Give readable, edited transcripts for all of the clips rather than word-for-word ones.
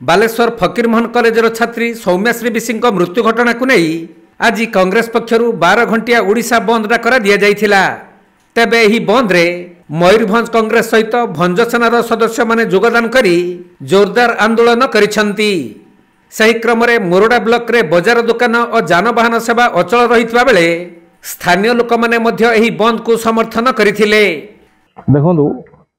बालेश्वर फकीरमोहन कॉलेजर छात्री सौम्याश्री विशी मृत्यु घटना को नहीं आज कांग्रेस पक्षर 12 घंटिया ओडिशा बंद डाकरा दि जाइथिला। तेबे एही बंद रे मयूरभंज कांग्रेस सहित भंजसेनार सदस्य माने योगदान करी जोरदार आंदोलन करिसंती। सही क्रम रे मोरडा ब्लॉक रे बजार दुकान और जानवाहन सेवा अचल रहितबा बेले स्थानीय लोक माने मध्य एही बंद को समर्थन करिथिले। देखंतु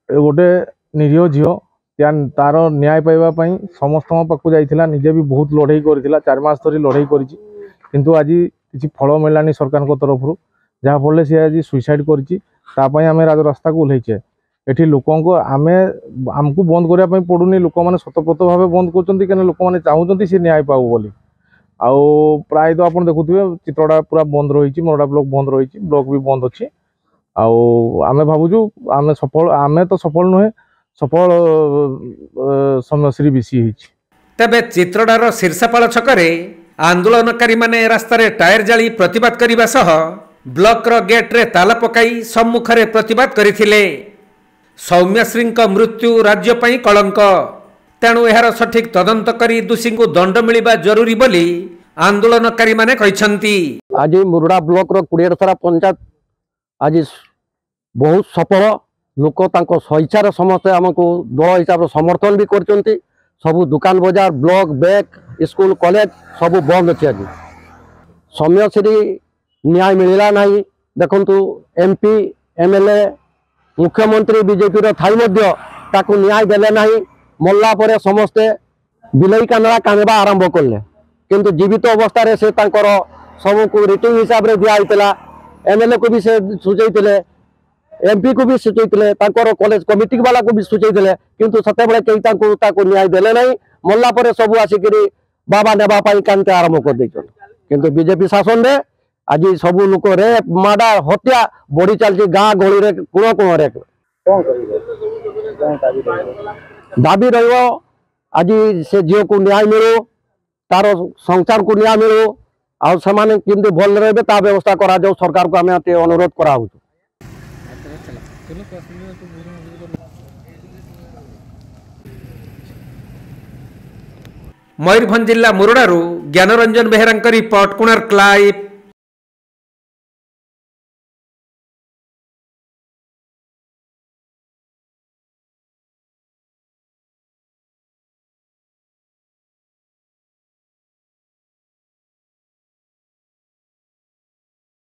गोटे निरीह झियो तार न्याय पाइबा समस्त पाखु जाइथिला, निजे भी बहुत लड़ाई करथिला, 4 मास धरी लड़ाई करिछि, किंतु आज किछि फल मिलानी सरकार को तरफ जहाँ फल सी आज सुइसाइड करिछि। तापाई आमे राजरास्ता को ओल्हैछे। एठी लोकन को आमको बंद करने पड़ुनी, लोक मैंने शतप्रत भाव बंद कर लोक मैंने चाहते सी न्याय पाऊ बोली। आउ प्राय तो आप देखुए चित्रटा पूरा बंद रही, मोरडा ब्लॉक बंद रही, ब्लॉक भी बंद अच्छी। आमे भावुँ आमे सफल, आमे तो सफल नुहे, सफल सौम्यश्री विशी। तेबे चित्रडार शीर्षापाल छकरे आंदोलनकारी माने रास्तार टायर जाली प्रतिबाद करने सह ब्लॉक गेट रे ताला पकाई सम्मुख रे प्रतिबाद करथिले। सौम्यश्री मृत्यु राज्य पई कलंक, तेणु यार सठिक तदंत करी दोषी को दंड मिलवा जरूरी बोली आंदोलनकारी माने कहिसंती। आज मुरुडा ब्लॉक रो 20 सारा पंचायत आज बहुत सफल लोक तांको स्वेच्छार समस्त आमको दल हिसाब से समर्थन भी करचंती। सबू दुकान बजार ब्लॉक बैंक स्कूल कॉलेज सब बंद अच्छे। आज सौम्यश्री न्याय मिलला नहीं। देखंतु एमपी एमएलए मुख्यमंत्री बीजेपी थाई ताकू न्याय देले नहीं। मल्ला परे समस्ते बिलई कांदा कांदवा आरंभ कले, किंतु जीवित अवस्था से सबको रिटिंग हिसाब से दिखाई। एमएलए को भी से सूचईले, एमपी को भी सूचईले, कॉलेज कमिटी वाला को भी सूचईले, किंतु सते बेले कई न्याय देले नहीं। मल्ला परे सब आसिक बाबा नेबा कांदते आरंभ कर देछन। किंतु बीजेपी शासन में आज सब लोक रेप माडा हत्या बढ़ी चलती गाँ गहली रे कोण कोण रे। दाबी रहिबो आज से झील को न्याय मिलो, तार संसार को न्याय मिलो, आ सेमाने किंतु भल रहे ता व्यवस्था करा जाओ। सरकार को आमे अनुरोध करा। मयूरभंज जिला मुरुडारू ज्ञानरंजन बेहेरा रिपोर्ट, कोणार्क लाइव।